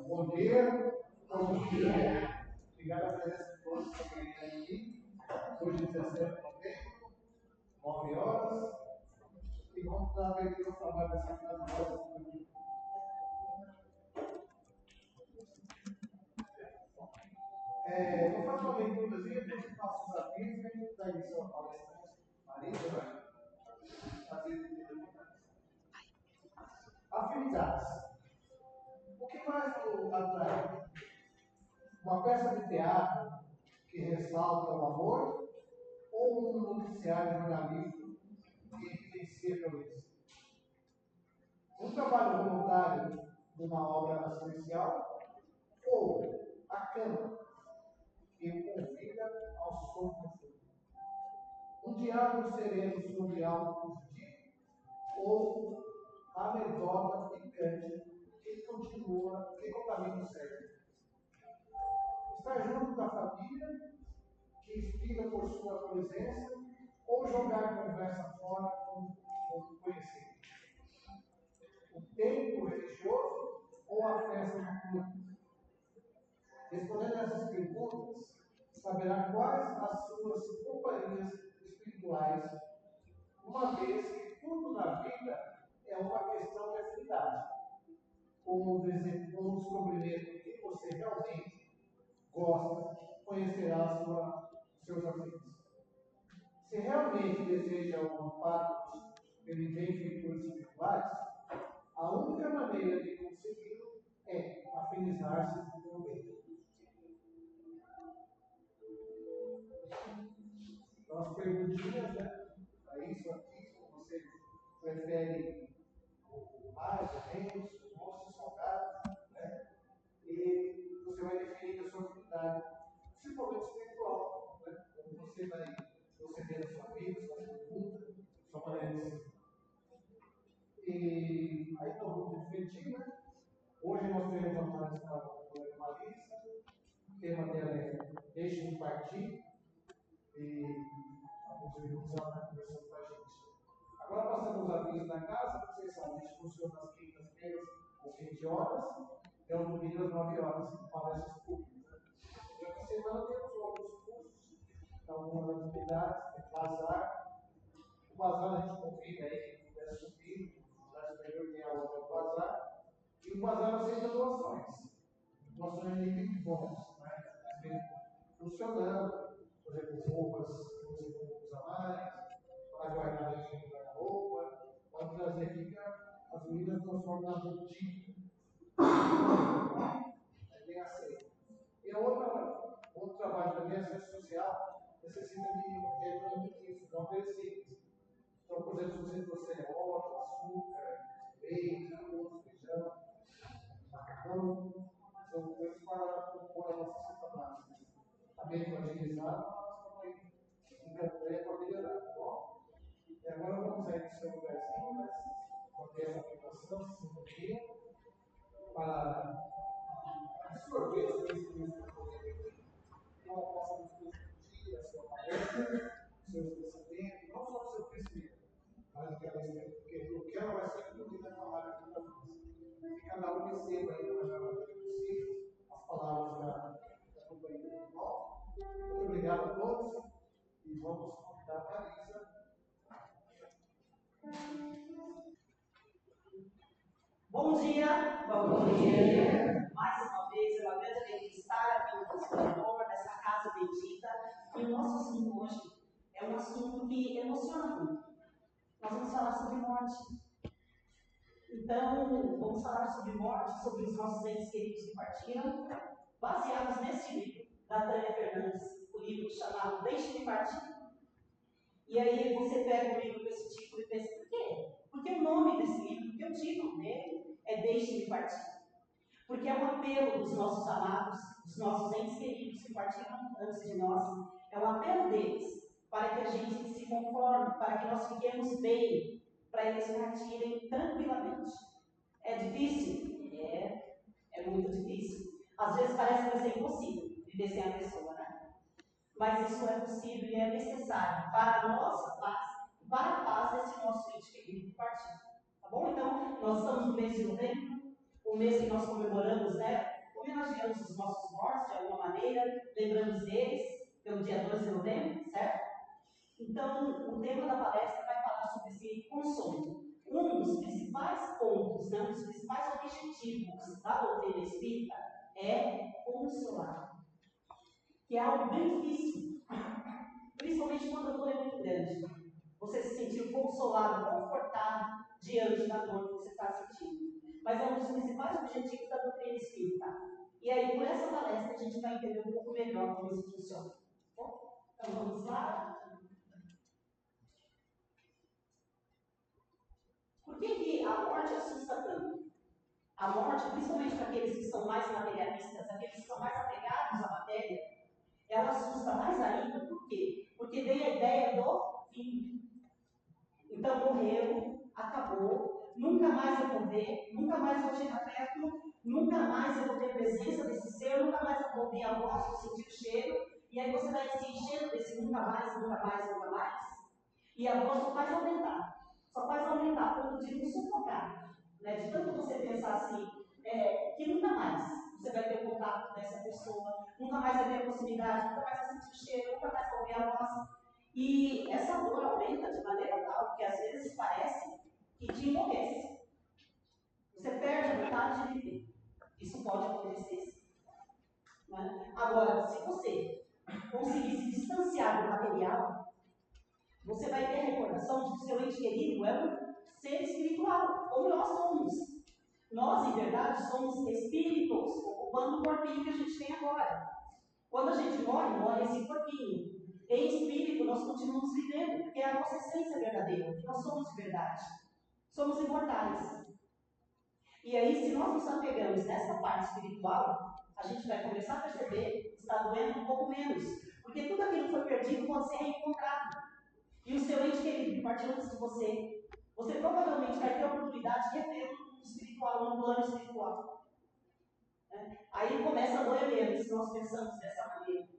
Bom dia. Bom dia. Obrigado pela presença de todos que estão aqui. Hoje, 17 de novembro, 9 horas. E vamos dar abertura ao trabalho dessa casa. Vou fazer uma leiturazinha para os nossos amigos, a gente está iniciando a palestra. Marisa vai fazer afinidades. O que mais o atrai? Uma peça de teatro que ressalta o amor ou um noticiário jornalístico que evidencia a violência? Um trabalho voluntário numa obra assistencial ou a cama que convida ao sono profundo? Um diálogo sereno sobre algo positivo ou a anedota picante que continua, que contamina o cérebro? Estar junto da família, que inspira por sua presença, ou jogar a conversa fora com conhecidos? O tempo religioso ou a festa do culto? Respondendo a essas perguntas, saberá quais as suas companhias espirituais, uma vez que tudo na vida é uma questão de afinidade, com o descobrimento de que você realmente gosta, conhecerá seus afetos. Se realmente deseja o amparo pelos benfeitores espirituais, a única maneira de consegui-lo é afinizar-se com o bem. Então, as perguntinhas, né? Para isso aqui, se você prefere mais ou menos, doces, salgados, né? E você vai definir a sua afinidade, principalmente espiritual, né? Como você vai proceder a sua vida, sua pergunta, sua maneira de ser. E aí nós vamos refletir, né? Hoje nós temos a análise para uma lista. O tema dela é Deixe-me Partir. E alguns minutos ela está conversando com a gente. Agora passando os avisos da casa, vocês sabem, a gente funciona às quintas-feiras às 20 horas, e ao domingo às 9 horas, com palestras públicas. Durante a semana temos alguns cursos, algumas atividades, tem bazar. O bazar a gente convida aí, quem puder subir, o bazar superior tem a outra bazar. E o bazar aceita doações. Doações de muito bons, né? Funcionando, por exemplo, roupas que você não usa mais, para guardar dentro do guarda-roupa, pode trazer aqui que as meninas transformam na boutique. É bem aceito. E outro trabalho também, a assistência social, necessita de retorno não perecíveis. Então, por exemplo, se você trouxer óleo, açúcar, leite, arroz, feijão, macarrão, são coisas para compor a nossa cesta básica. Também para agilizar, mas também para melhorar. Bom, e agora vamos aí no seu lugarzinho, mas manter essa aplicação, se sentir, para absorver os conhecimentos que eu aqui, que ela possa nos discutir a sua palestra, os seus conhecimentos, não só o seu conhecimento, mas o que ela vai ser incluída na palavra aqui para nós. Que cada um receba aí na jornada possível as palavras da companhia do irmão. Muito obrigado a todos e vamos convidar a Marisa. Bom dia. Bom dia. Mais uma vez, é uma grande alegria estar aqui no Senhor, nessa casa bendita. E o nosso assunto hoje é um assunto que emociona muito. Nós vamos falar sobre morte. Então, vamos falar sobre morte, sobre os nossos entes queridos que partiram, baseados nesse livro da Tânia Fernandes, o livro chamado Deixe-me Partir. E aí você pega o livro com esse título e pensa, por quê? Porque o nome desse livro, porque o título dele é Deixe-me Partir. Porque é um apelo dos nossos amados, dos nossos entes queridos que partiram antes de nós, é um apelo deles para que a gente se conforme, para que nós fiquemos bem, para eles partirem tranquilamente. É difícil? É muito difícil. Às vezes parece que vai ser impossível viver sem a pessoa, né? Mas isso é possível e é necessário para a nossa paz e para a paz desse nosso ente querido que partiu. Tá bom? Então, nós estamos no mês de novembro, o mês que nós comemoramos, né, homenageamos os nossos mortos de alguma maneira, lembramos deles pelo dia 12 de novembro, certo? Então, o tema da palestra vai falar sobre esse consolo. Um dos principais pontos, um dos principais objetivos da doutrina espírita é consolar, que é algo bem difícil, principalmente quando a dor é muito grande. Você se sentir consolado, confortado diante da dor que você está sentindo. Mas é um dos principais objetivos da doutrina espírita. E aí, por essa palestra, a gente vai entender um pouco melhor como isso funciona. Bom, então vamos lá? Por que a morte assusta tanto? A morte, principalmente para aqueles que são mais materialistas, aqueles que são mais apegados à matéria, ela assusta mais ainda. Por quê? Porque vem a ideia do fim. Então morreu, acabou, nunca mais eu vou ver, nunca mais vou chegar perto, nunca mais eu vou ter presença desse ser, nunca mais eu vou ouvir a voz, vou sentir o cheiro, e aí você vai se enchendo desse nunca mais, nunca mais, nunca mais, e a voz só faz aumentar, a ponto de nos sufocar, né? De tanto você pensar assim, que nunca mais você vai ter contato com essa pessoa, nunca mais vai ter a proximidade, nunca mais vai sentir o cheiro, nunca mais vai ouvir a voz. E essa dor aumenta de maneira tal que às vezes parece que te enlouquece. Você perde a vontade de viver. Isso pode acontecer. Né? Agora, se você conseguir se distanciar do material, você vai ter a recordação de que o seu ente querido é um ser espiritual, como nós somos. Nós, em verdade, somos espíritos, ocupando o corpinho que a gente tem agora. Quando a gente morre esse corpinho. Em espírito, nós continuamos vivendo, porque é a nossa essência verdadeira, que nós somos de verdade. Somos imortais. E aí, se nós nos apegamos nessa parte espiritual, a gente vai começar a perceber que está doendo um pouco menos. Porque tudo aquilo que foi perdido pode ser reencontrado. E o seu ente querido que partiu antes de você, você provavelmente vai ter a oportunidade de rever no mundo espiritual, no plano espiritual. Aí começa a doer menos, se nós pensamos dessa maneira.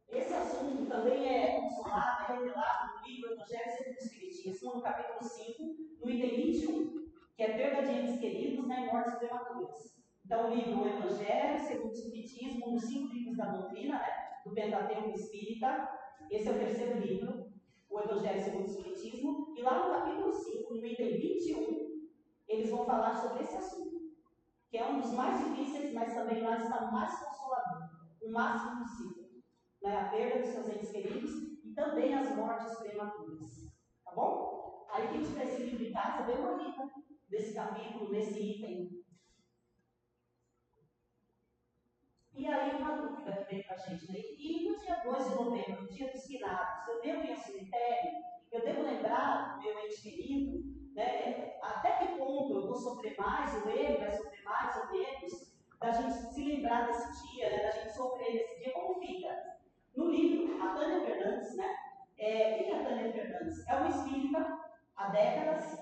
Esse assunto também é consolado, é revelado no livro Evangelho segundo o Espiritismo, no capítulo 5, no item 21, que é perda de entes queridos, né, e mortes prematuras. Então, o livro Evangelho segundo o Espiritismo, um dos 5 livros da doutrina, né, do Pentateuco Espírita. Esse é o terceiro livro, o Evangelho segundo o Espiritismo. E lá no capítulo 5, no item 21, eles vão falar sobre esse assunto, que é um dos mais difíceis, mas também lá está o mais consolador, o máximo possível. Né, a perda dos seus entes queridos e também as mortes prematuras. Tá bom? Aí quem tiver esse livro em casa, dê uma lida desse capítulo, nesse item. E aí uma dúvida que veio para a gente, né? E no dia 2 de novembro, no dia dos finados, eu devo ir ao cemitério? Eu devo lembrar do meu ente querido? Né? Até que ponto eu vou sofrer mais, ou ele vai sofrer mais ou menos, da gente se lembrar desse dia, né? Da gente sofrer nesse dia? Como fica? No livro, a Tânia Fernandes, né? Quem é a Tânia Fernandes? É uma espírita há décadas,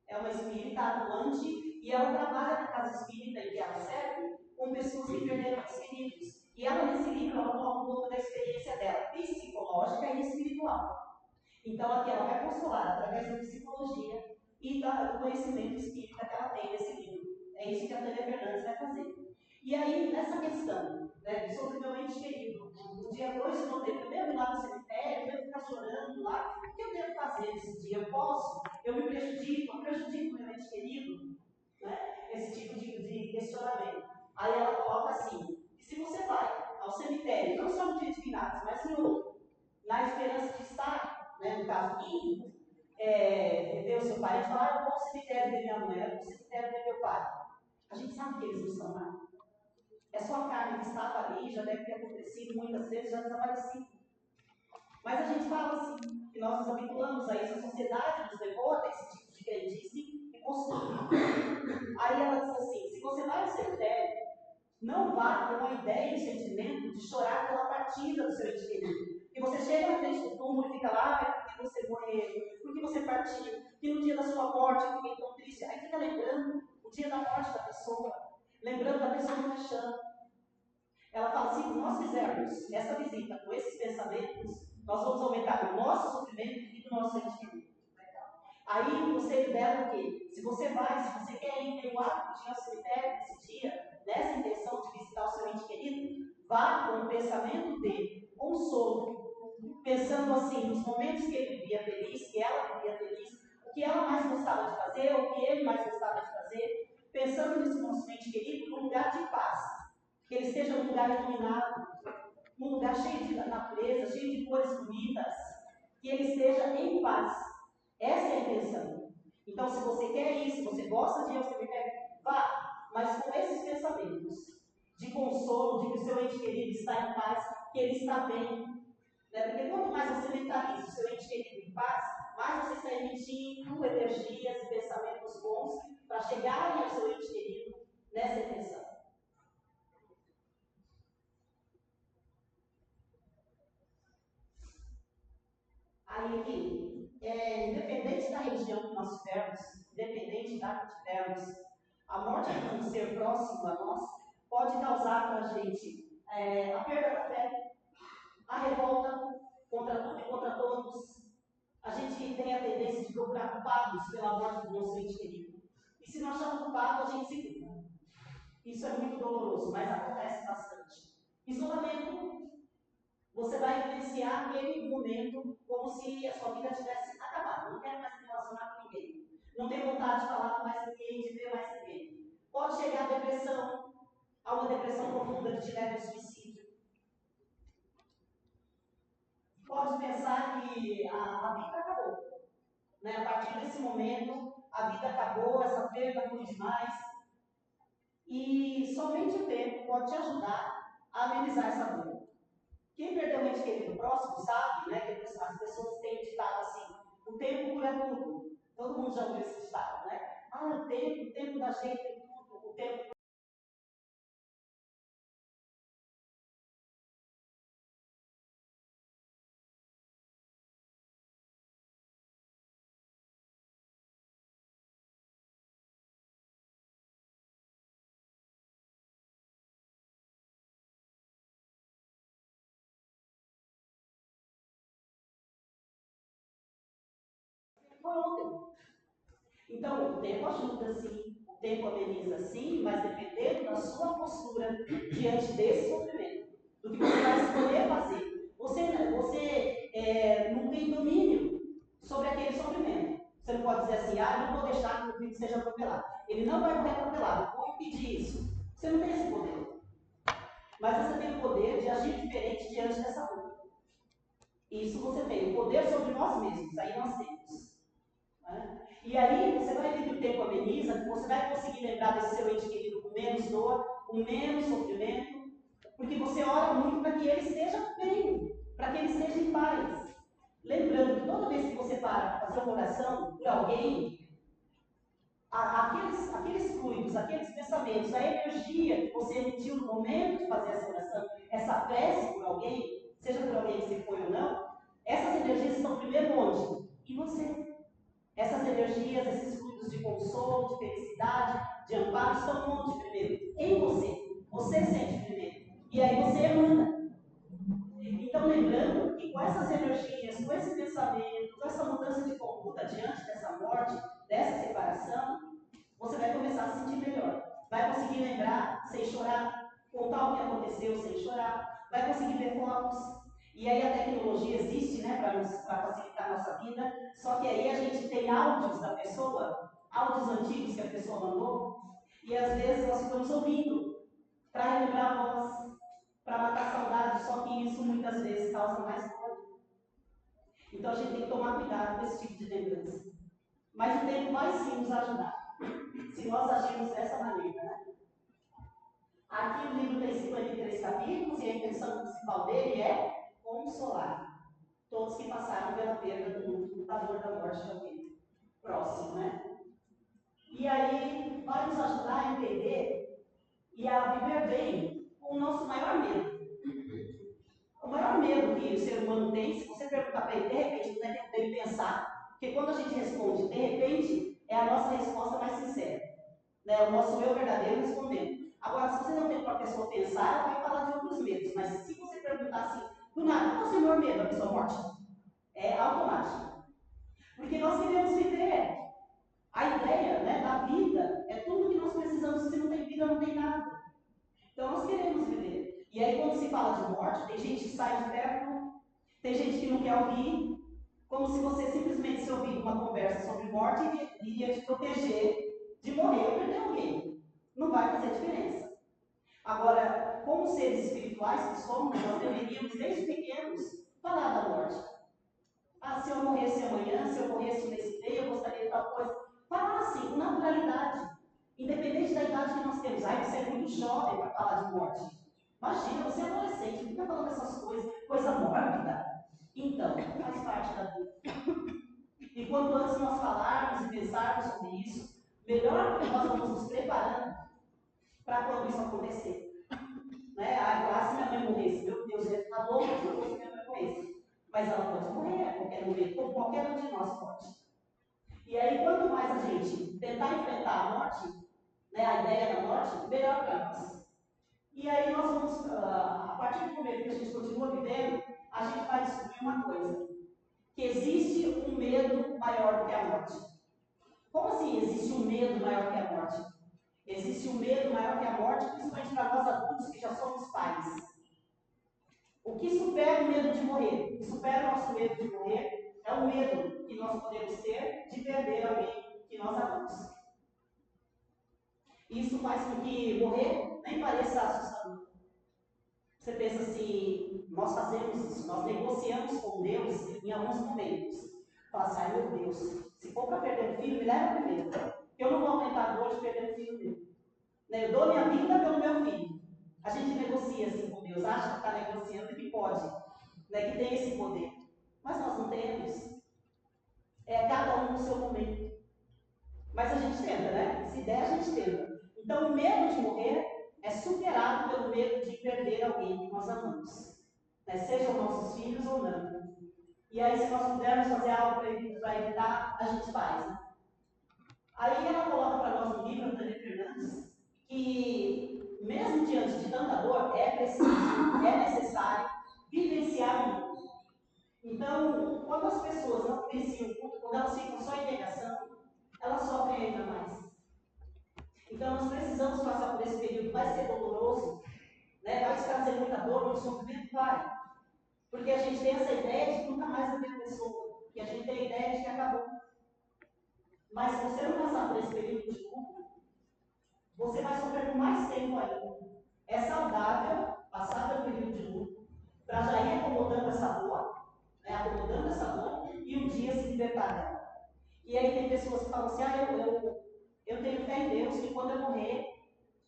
é uma espírita atuante e ela trabalha na casa espírita em que ela serve com pessoas que perderam os queridos. E ela, nesse livro, ela coloca um pouco da experiência dela, psicológica e espiritual. Então, aqui ela vai consolar através da psicologia e do conhecimento espírita que ela tem nesse livro. É isso que a Tânia Fernandes vai fazer. E aí, nessa questão, né, sobre o meu ente querido, no dia 2 de novembro, eu devo ir lá no cemitério, eu devo ficar chorando lá, o que eu devo fazer nesse dia? Eu posso? Eu me prejudico? Eu prejudico o meu ente querido? Né? Esse tipo de questionamento. Aí ela coloca assim, que se você vai ao cemitério, não só no dia de finados, mas em outro, na esperança de estar, né, no caso, indo, ver o seu pai, e falar, eu vou ao cemitério de minha mãe, eu vou ao cemitério de meu pai. A gente sabe que eles não estão lá. É só a carne que estava ali, já deve ter acontecido muitas vezes, já desaparecido. Mas a gente fala assim, que nós nos habituamos a isso, a sociedade nos levou a esse tipo de crendice e costume. Aí ela diz assim, se você vai ao cemitério, não vá com a ideia e o sentimento de chorar pela partida do seu ente querido. Que você chega na frente do túmulo e fica lá, porque você morreu, porque você partiu, que no dia da sua morte eu fiquei tão triste. Aí fica lembrando o dia da morte da pessoa, lembrando da pessoa no chão. Ela fala assim, se nós fizermos essa visita com esses pensamentos, nós vamos aumentar o nosso sofrimento e do nosso ente querido. Aí o conselho dela é o quê? Se você vai, se você quer ir, tem um o hábito de ir ao cemitério nesse dia, nessa intenção de visitar o seu ente querido, vá com o pensamento de consolo, pensando assim, nos momentos que ele vivia feliz, que ela vivia feliz, o que ela mais gostava de fazer, o que ele mais gostava de fazer, pensando nesse nosso ente querido num lugar de paz, que ele esteja num lugar iluminado, num lugar cheio de natureza, cheio de cores bonitas, que ele esteja em paz. Essa é a intenção. Então, se você quer ir, se você gosta de ir ao cemitério, vá, mas com esses pensamentos de consolo, de que o seu ente querido está em paz, que ele está bem. Né? Porque quanto mais você mentaliza o seu ente querido em paz, mais você está emitindo energias e pensamentos bons para chegarem ao seu ente querido nessa intenção. Aí aqui, independente da religião que nós tivermos, independente da que tivermos, a morte de um ser próximo a nós pode causar para a gente a perda da fé, a revolta contra tudo e contra todos. A gente tem a tendência de procurar culpados pela morte do nosso ente querido. E se não achar culpado, a gente se culpa. Isso é muito doloroso, mas acontece bastante. Isolamento. Você vai vivenciar aquele momento como se a sua vida tivesse acabado. Não quero mais se relacionar com ninguém. Não tenho vontade de falar com mais ninguém, de ver mais ninguém. Pode chegar a depressão, a uma depressão profunda que te leva ao suicídio. Pode pensar que a vida acabou. Né? A partir desse momento, a vida acabou, essa perda foi demais. E somente o tempo pode te ajudar a amenizar essa dor. Quem perdeu um ente querido próximo sabe, né, que as pessoas têm ditado assim: o tempo cura tudo. Todo mundo já ouviu esse ditado, né? O tempo da gente é tudo, o tempo. Foi ontem. Então, o tempo ajuda sim, o tempo ameniza sim, mas dependendo da sua postura diante desse sofrimento, do que você vai escolher fazer. Você não tem domínio sobre aquele sofrimento. Você não pode dizer assim: eu não vou deixar que o meu filho seja atropelado. Ele não vai morrer atropelado, vou impedir isso. Você não tem esse poder. Mas você tem o poder de agir diferente diante dessa dor. Isso você tem, o poder sobre nós mesmos, aí nós temos. Né? E aí você vai ver que o tempo ameniza, você vai conseguir lembrar desse seu ente querido com menos dor, com menos sofrimento, porque você ora muito para que ele esteja bem, para que ele esteja em paz. Lembrando que toda vez que você para para fazer uma oração por alguém, aqueles fluidos, aqueles pensamentos, a energia que você emitiu no momento de fazer essa oração, essa prece por alguém, seja por alguém que se foi ou não, essas energias estão primeiro onde? Em você. Essas energias, esses fluidos de consolo, de felicidade, de amparo, estão onde primeiro? Em você. Você sente primeiro. E aí você emana. Então, lembrando que com essas energias, com esse pensamento, com essa mudança de conduta diante dessa morte, dessa separação, você vai começar a se sentir melhor. Vai conseguir lembrar sem chorar, contar o que aconteceu sem chorar, vai conseguir ver fotos. E aí a tecnologia existe, né, para facilitar a nossa vida, só que aí a gente tem áudios da pessoa, áudios antigos que a pessoa mandou, e às vezes nós ficamos ouvindo para relembrar a voz, para matar a saudade, só que isso muitas vezes causa mais dor. Então a gente tem que tomar cuidado com esse tipo de lembrança. Mas o tempo vai sim nos ajudar, se nós agirmos dessa maneira. Né? Aqui o livro tem 53 capítulos e a intenção principal dele é consolar todos que passaram pela perda do luto, da dor da morte de alguém próximo, né? E aí vai nos ajudar a entender e a viver bem com o nosso maior medo. O maior medo que o ser humano tem, se você perguntar para ele, de repente, não é tempo dele pensar, porque quando a gente responde de repente, é a nossa resposta mais sincera, né? O nosso eu verdadeiro respondendo. Agora, se você não tem para a pessoa pensar, ela vai falar de outros medos, mas se você perguntar assim, do nada, qual é o seu maior medo? A pessoa morte. É automático. Porque nós queremos viver. A ideia, né, da vida é tudo que nós E aí, quando se fala de morte, tem gente que sai de perto, tem gente que não quer ouvir, como se você simplesmente se ouvir uma conversa sobre morte iria te proteger de morrer ou perder alguém. Não vai fazer diferença. Agora, como seres espirituais que somos, nós deveríamos, desde pequenos, falar da morte. Ah, se eu morresse amanhã, se eu morresse nesse dia, eu gostaria de tal coisa. Falar assim, com naturalidade. Independente da idade que nós temos. Ai, você é muito jovem para falar de morte. Imagina, você é adolescente, fica falando essas coisas, coisa mórbida. Então, faz parte da vida. E quanto antes nós falarmos e pensarmos sobre isso, melhor nós vamos nos preparando para quando isso acontecer. Né? Ah, se minha mãe morresse, meu Deus, eu ia ficar louco se minha mãe morresse. Mas ela pode morrer a qualquer momento, como qualquer um de nós pode. E aí, quanto mais a gente tentar enfrentar a morte, né, a ideia da morte, melhor para nós. E aí nós vamos, a partir do momento que a gente continua vivendo, a gente vai descobrir uma coisa, que existe um medo maior do que a morte. Como assim existe um medo maior que a morte? Existe um medo maior que a morte, principalmente para nós adultos que já somos pais. O que supera o medo de morrer? O que supera o nosso medo de morrer é o medo que nós podemos ter de perder alguém que nós amamos. Isso faz com que morrer nem pareça assustador. Você pensa assim, nós fazemos isso, nós negociamos com Deus em alguns momentos. Fala assim, ai meu Deus, se for para perder um filho, me leva primeiro. Eu não vou aumentar a dor de perder um filho meu. Eu dou minha vida pelo meu filho. A gente negocia assim com Deus, acha que está negociando e que pode, que tem esse poder. Mas nós não temos. É cada um no seu momento. Mas a gente tenta, né? Se der, a gente tenta. Então o medo de morrer é superado pelo medo de perder alguém que nós amamos. Sejam nossos filhos ou não. E aí, se nós pudermos fazer algo para evitar, a gente faz. Né? Aí ela coloca para nós no livro, Antônia Fernandes, que mesmo diante de tanta dor, é preciso, é necessário vivenciar o luto. Então, quando as pessoas não vivenciam o luto, quando elas ficam só em negação, elas sofrem ainda mais. Então, nós precisamos passar por esse período. Vai ser doloroso, vai te trazer muita dor, muito sofrimento, vai. Porque a gente tem essa ideia de que nunca mais vai ver a pessoa. E a gente tem a ideia de que acabou. Mas se você não passar por esse período de luto, você vai sofrer por mais tempo ainda. É saudável passar pelo período de luto, para já ir acomodando essa dor, e um dia se libertar dela. E aí tem pessoas que falam assim, eu tenho fé em Deus, que quando eu morrer,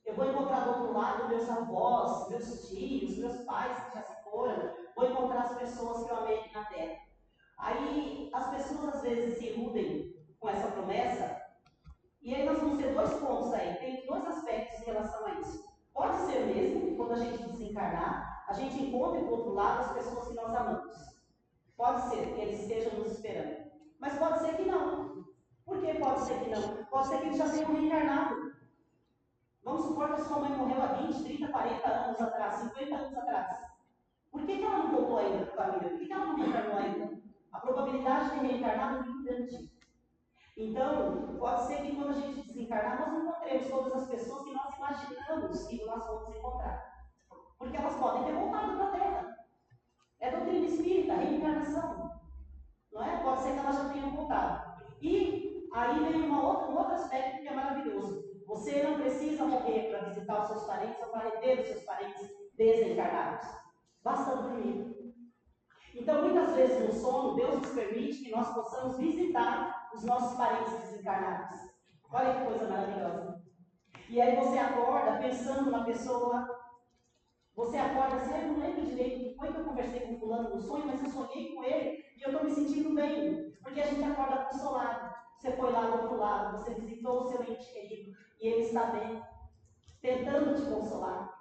eu vou encontrar do outro lado meus avós, meus tios, meus pais que já se foram, vou encontrar as pessoas que eu amei aqui na terra. Aí as pessoas às vezes se iludem com essa promessa, e aí nós vamos ter dois pontos aí, tem dois aspectos em relação a isso. Pode ser mesmo que quando a gente desencarnar, a gente encontre do outro lado as pessoas que nós amamos. Pode ser que eles estejam nos esperando. Mas pode ser que não. Por que pode ser que não? Pode ser que eles já tenham reencarnado. Vamos supor que a sua mãe morreu há 20, 30, 40 anos atrás, 50 anos atrás. Por que ela não voltou ainda para a família? Por que ela não reencarnou ainda? A probabilidade de reencarnar é muito grande. Então, pode ser que quando a gente desencarnar, nós não encontremos todas as pessoas que nós imaginamos que nós vamos encontrar. Porque elas podem ter voltado para a Terra. É doutrina espírita, reencarnação. Não é? Pode ser que elas já tenham voltado. E aí vem um outro aspecto que é maravilhoso. Você não precisa morrer para visitar os seus parentes ou para rever os seus parentes desencarnados. Basta dormir. Então, muitas vezes no sono, Deus nos permite que nós possamos visitar os nossos parentes desencarnados. Olha que coisa maravilhosa. E aí você acorda pensando na pessoa. Você acorda assim, eu não lembro direito de como que eu conversei com o fulano no sonho, mas eu sonhei com ele e eu estou me sentindo bem. Porque a gente acorda consolado. Você foi lá do outro lado, você visitou o seu ente querido e ele está bem, tentando te consolar.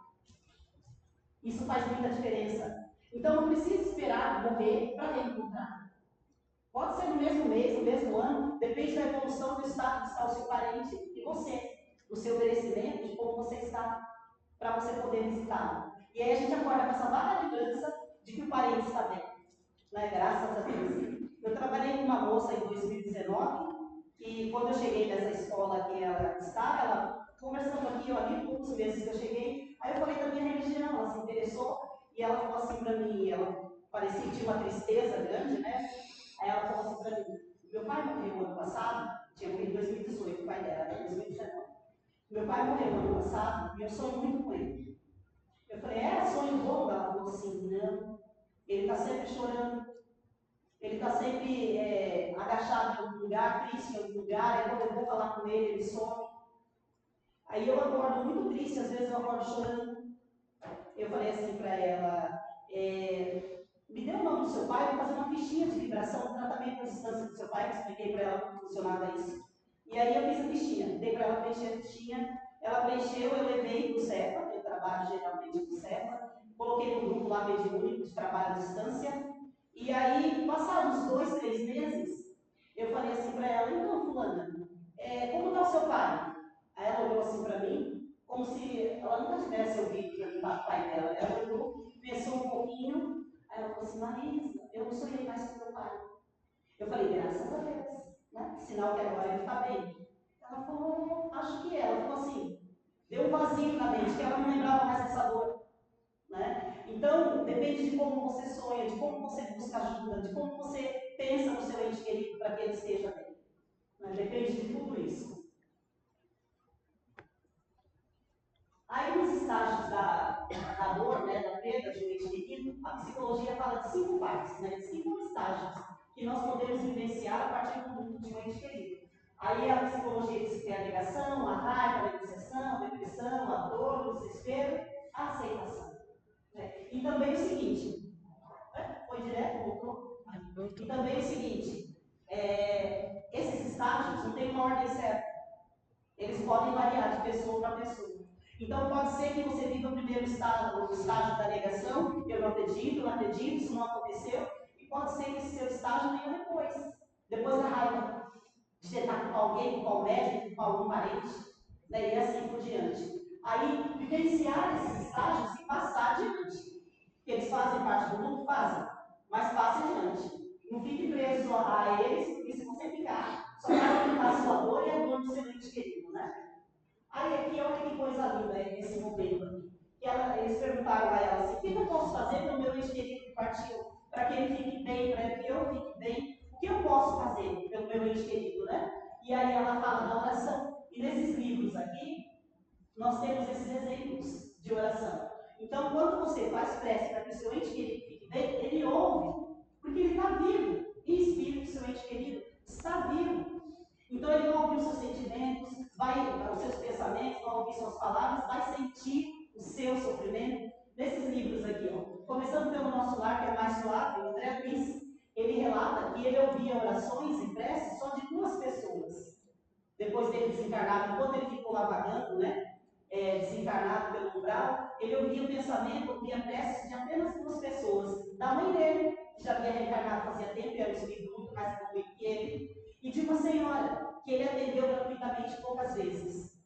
Isso faz muita diferença. Então não precisa esperar morrer para reencontrar. Pode ser no mesmo mês, no mesmo ano, depende da evolução do estado que está o seu parente e você, do seu merecimento, de como você está, para você poder visitá-lo. E aí a gente acorda com essa vaga lembrança de que o parente está bem. Graças a Deus. Eu trabalhei com uma moça em 2019 e quando eu cheguei nessa escola que ela estava, ela conversando aqui, ali poucos meses que eu cheguei, aí eu falei da minha religião, ela se interessou e ela falou assim para mim, ela parecia que tinha uma tristeza grande, né? Aí ela falou assim para mim, meu pai morreu no ano passado, tinha morrido em 2018, o pai dela, né? 2019. Meu pai morreu no ano passado e eu sonho muito com ele. Eu falei, sonho bom? Ela falou assim, não, ele está sempre chorando, ele está sempre agachado em algum lugar, triste em algum lugar, aí quando eu vou falar com ele, ele some. Aí eu acordo muito triste, às vezes eu acordo chorando. Eu falei assim para ela, me dê o nome do seu pai, vou fazer uma fichinha de vibração do tratamento à distância do seu pai, que expliquei para ela como funcionava isso. E aí eu fiz a fichinha, dei para ela preencher a fichinha, ela preencheu, eu levei para o CEPA, eu trabalho geralmente no CEPA, coloquei no grupo lá mediúnico de trabalho à distância, e aí, passados uns 2, 3 meses, eu falei assim para ela, então fulana, como está o seu pai? Aí ela olhou assim para mim, como se ela nunca tivesse ouvido perguntar do pai dela. Ela olhou, pensou um pouquinho, aí ela falou assim, Marisa, eu não sonhei mais com meu pai. Eu falei, graças a Deus, né? Sinal que agora ele está bem. Ela falou, acho que é. Ela falou assim, deu um vazio na mente, que ela não lembrava mais dessa dor. Né? Então, depende de como você sonha, de como você busca ajuda, de como você pensa no seu ente querido para que ele esteja bem. Né? Depende de tudo isso. Aí, nos estágios da dor, né, da perda de um ente querido, a psicologia fala de 5 partes, né, de 5 estágios que nós podemos vivenciar a partir do mundo de um ente querido. Aí a psicologia diz que tem a negação, a raiva, a negociação, a depressão, a dor, o desespero, a aceitação. Né? E também o seguinte, foi direto, voltou? E também o seguinte, esses estágios não têm uma ordem certa. Eles podem variar de pessoa para pessoa. Então pode ser que você viva o primeiro estágio, o estágio da negação, eu não acredito, isso não aconteceu, e pode ser que esse seu estágio venha depois da raiva, de tentar culpar alguém, culpar o médico, culpar algum parente, né, e assim por diante. Aí, vivenciar esses estágios e passar adiante. Que eles fazem parte do mundo? Fazem, mas passe adiante. Não fique preso a eles, porque se você ficar, só vai aumentar a sua dor e a dor do seu ente querido, né? Aí aqui, olha que coisa linda esse momento aqui. Eles perguntaram a ela assim, o que eu posso fazer para o meu ente querido que partiu? Para que ele fique bem, para que eu fique bem? O que eu posso fazer pelo meu ente querido, né? E aí ela fala da oração. E nesses livros aqui, nós temos esses exemplos de oração. Então, quando você faz prece para que o seu ente querido fique bem, ele ouve, porque ele está vivo. Em espírito, o seu ente querido está vivo. Então, ele vai ouvir os seus sentimentos, os seus pensamentos, vai ouvir suas palavras, vai sentir o seu sofrimento. Nesses livros aqui, ó, começando pelo Nosso Lar, que é mais suave, o André Luiz, ele relata que ele ouvia orações e preces só de 2 pessoas. Depois dele desencarnado, enquanto ele ficou lá vagando, né? Desencarnado pelo umbral, ele ouvia o pensamento, ouvia preces de apenas 2 pessoas. Da mãe dele, que já havia reencarnado fazia tempo, era um espírito muito mais evoluído que ele, e de uma senhora, que ele atendeu gratuitamente poucas vezes.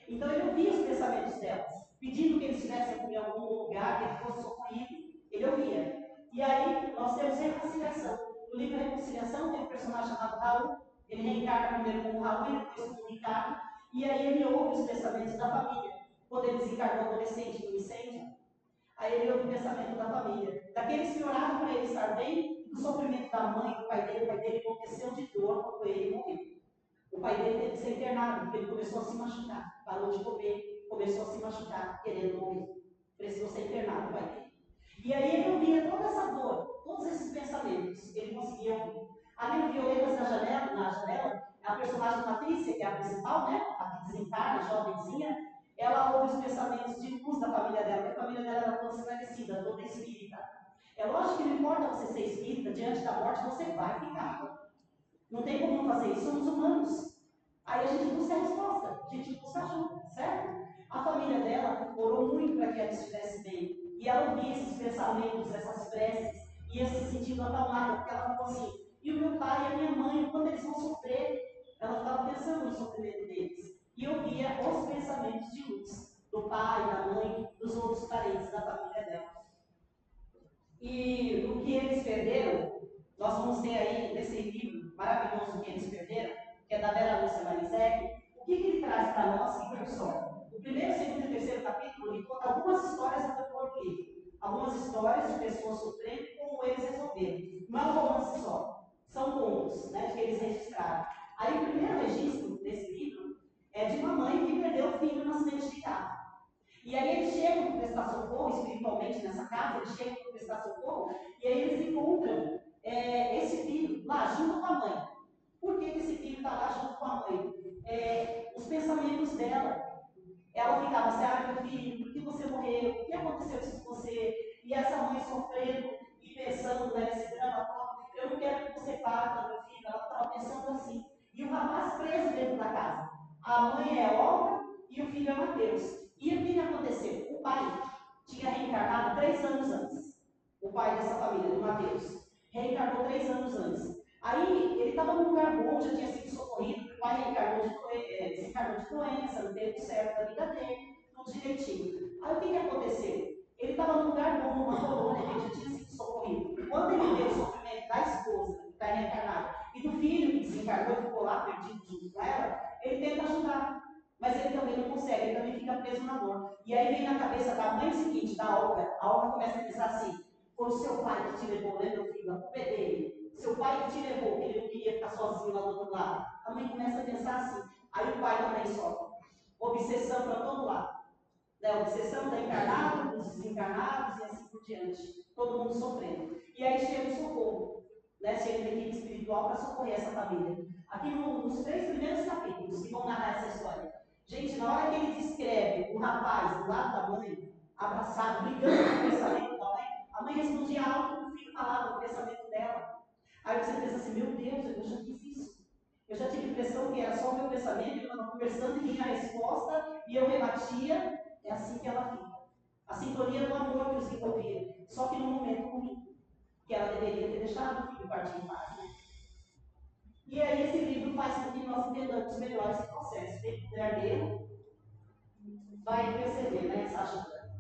Então ele ouvia os pensamentos delas, pedindo que eles estivessem em algum lugar, que ele fosse socorrido. Ele ouvia. E aí nós temos reconciliação. No livro Reconciliação tem um personagem chamado Raul, ele reencarna primeiro como Raul e depois como Ricardo, e aí ele ouve os pensamentos da família. Quando ele desencarnou adolescente no incêndio, aí ele ouve o pensamento da família. Daqueles que oravam para ele estar bem, do sofrimento da mãe, do pai dele enlouqueceu de dor quando ele morreu. O pai dele teve que ser internado, porque ele começou a se machucar, parou de comer, começou a se machucar, querendo morrer. Precisou ser internado, o pai dele. E aí ele ouvia toda essa dor, todos esses pensamentos, ele conseguia ouvir. Ali no Violetas na janela, a personagem Patrícia, que é a principal, né, a que desencarna, a jovenzinha, ela ouve os pensamentos de luz da família dela, porque a família dela era toda esclarecida, toda espírita. É lógico que não importa você ser espírita, diante da morte você vai ficar. Não tem como não fazer isso, somos humanos. Aí a gente busca a resposta, a gente busca ajuda, certo? A família dela orou muito para que ela estivesse bem. E ela ouvia esses pensamentos, essas preces, ia se sentindo acalmada, porque ela falou assim, e o meu pai e a minha mãe, quando eles vão sofrer, ela estava pensando no sofrimento deles. E ouvia os pensamentos de luz, do pai, da mãe, dos outros parentes da família dela. E o que eles perderam, nós vamos ter aí nesse livro maravilhoso que eles perderam, que é da Vera Lúcia Marizek, o que ele traz para nós que foi sorte? primeiro, segundo e terceiro capítulo, ele conta algumas histórias do porquê. Algumas histórias de pessoas sofrendo e como eles resolveram. Não é um romance só, são contos, né, que eles registraram. Aí o primeiro registro desse livro é de uma mãe que perdeu o filho no acidente de carro. E aí eles chegam para prestar socorro, espiritualmente nessa casa, eles chegam para prestar socorro, e aí eles encontram esse filho lá junto com a mãe. Por que esse filho está lá junto com a mãe? Os pensamentos dela. Ela ficava assim, meu filho, por que você morreu? O que aconteceu isso com você? E essa mãe sofrendo e pensando nesse drama todo, eu não quero que você parta, meu filho. Ela estava pensando assim. E o rapaz preso dentro da casa. A mãe é Olga e o filho é Mateus. E o que aconteceu? O pai tinha reencarnado 3 anos antes. O pai dessa família, do Mateus. Reencarnou 3 anos antes. Aí ele estava num lugar bom, já tinha sido socorrido, o pai reencarnou desencarnou de doença, no tempo certo da vida dele, tudo direitinho. Aí o que aconteceu? Ele estava num lugar bom, numa colônia, que ele já tinha sido socorrido. Quando ele vê o sofrimento da esposa, que está reencarnada, e do filho que desencarnou e ficou lá perdido junto com ela, ele tenta ajudar. Mas ele também não consegue, ele também fica preso na dor. E aí vem na cabeça da mãe o seguinte, da Olga. A Olga começa a pensar assim: foi o seu pai que te levou, né, meu filho? A culpa é dele. Seu pai que te levou, que ele não queria ficar sozinho lá do outro lado. A mãe começa a pensar assim. Aí o pai também sofre. Obsessão para todo lado. Né? Obsessão da encarnada, dos desencarnados e assim por diante. Todo mundo sofrendo. E aí chega o socorro. Né? Chega uma equipe espiritual para socorrer essa família. Aqui nos 3 primeiros capítulos que vão narrar essa história. Gente, na hora que ele descreve o rapaz do lado da mãe, abraçado, brigando com o pensamento da mãe, a mãe respondia algo que o filho falava, o pensamento dela. Aí você pensa assim, meu Deus, eu já fiz isso. Eu já tive a impressão que era só o meu pensamento, eu estava conversando e vinha a resposta e eu rebatia. É assim que ela fica. A sintonia do amor que os envolvia. Só que no momento ruim, que ela deveria ter deixado o filho partir em paz. Né? E aí esse livro faz com que nós entendamos melhor esse processo. Tem que ler, vai perceber, né, essa ajuda.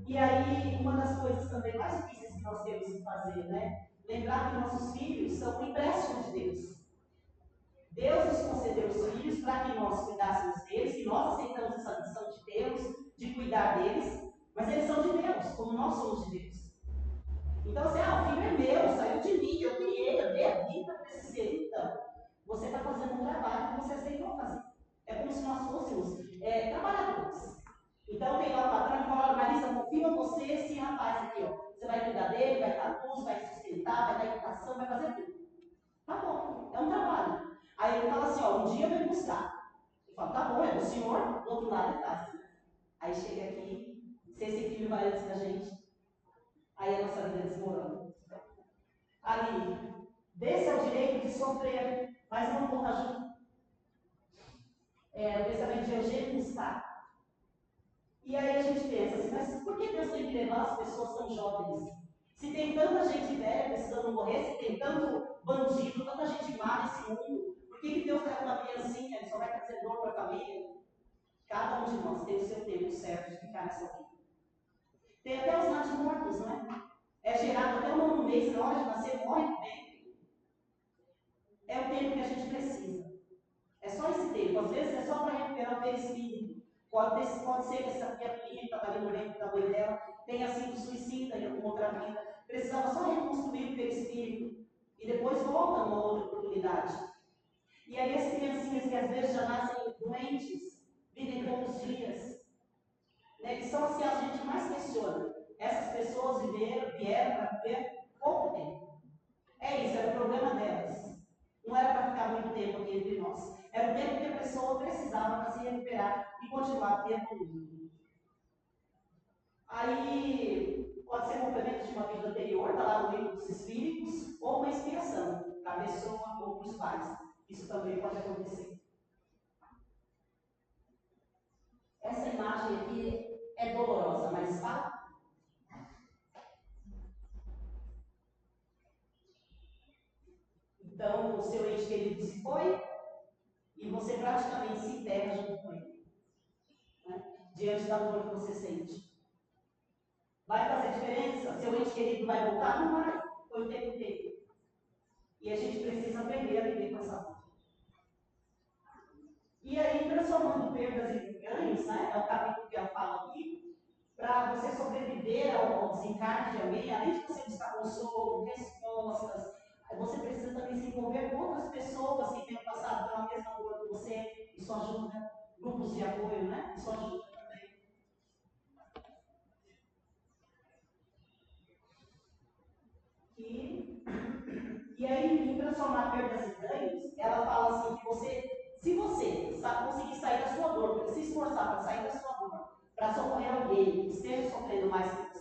E aí, uma das coisas também mais difíceis que nós temos que fazer, né? Lembrar que nossos filhos são um empréstimo de Deus. Deus nos concedeu os filhos para que nós cuidássemos deles, que nós aceitamos essa missão de Deus, de cuidar deles, mas eles são de Deus, como nós somos de Deus. Então, assim, o filho é meu, saiu de mim, eu criei, eu dei a vida para esse ser. Então, você está fazendo um trabalho que você aceitou fazer. É como se nós fôssemos trabalhadores. Então tem lá o patrão que fala, Marisa, confio em você, esse rapaz aqui, ó. Você vai cuidar dele, vai dar luz, vai sustentar, vai dar educação, vai fazer tudo. Tá bom, é um trabalho. Aí ele fala assim, ó, um dia eu venho buscar. Eu falo, tá bom, é do senhor, do outro lado é fácil. Aí chega aqui, se esse filho vai antes da gente, aí a nossa vida desmorona. Ali, desse é o direito de sofrer, mas não corra junto. O pensamento de Eugênio está. E aí a gente pensa assim, mas por que Deus tem que levar as pessoas tão jovens? Se tem tanta gente velha precisando morrer, se tem tanto bandido, tanta gente má nesse mundo, por que Deus leva uma criancinha e só vai trazer dor para a família? Cada um de nós tem o seu tempo certo de ficar nessa vida. Tem até os natimortos, não é? É gerado até o 9º mês, na hora de nascer, morre bem. É o tempo que a gente precisa. É só esse tempo. Às vezes é só para recuperar o perispírito. Pode ser que essa criaturinha que estava ali no ventre da mãe dela tenha sido suicida em alguma outra vida. Precisava só reconstruir o perispírito. E depois volta numa outra oportunidade. E aí as criancinhas que às vezes já nascem doentes, vivem poucos dias, né, que são as que a gente mais questiona. Essas pessoas vieram para viver pouco tempo. É isso, era o problema delas. Não era para ficar muito tempo aqui entre nós. Era o tempo que a pessoa precisava para se recuperar e continuar evoluindo. Aí pode ser complemento de uma vida anterior, está lá no livro dos espíritos, ou uma inspiração para a pessoa ou para os pais. Isso também pode acontecer. Essa imagem aqui é dolorosa, mas fala. Então, o seu ente querido se foi e você praticamente se enterra junto com ele, né? Diante da dor que você sente. Vai fazer diferença? Seu ente querido vai voltar? Não vai. Foi o tempo dele. E a gente precisa aprender a viver com essa dor. E aí, transformando perdas em ganhos, né? É o capítulo para você sobreviver ao desencarne de alguém, além de você buscar consolo, respostas, você precisa também se envolver com outras pessoas que tenham passado pela mesma dor que você, isso ajuda, grupos de apoio, né? Isso ajuda também. E aí, em transformar perdas em ganhos, ela fala assim que se você conseguir sair da sua dor, se esforçar para sair da sua dor, para socorrer alguém que esteja sofrendo mais que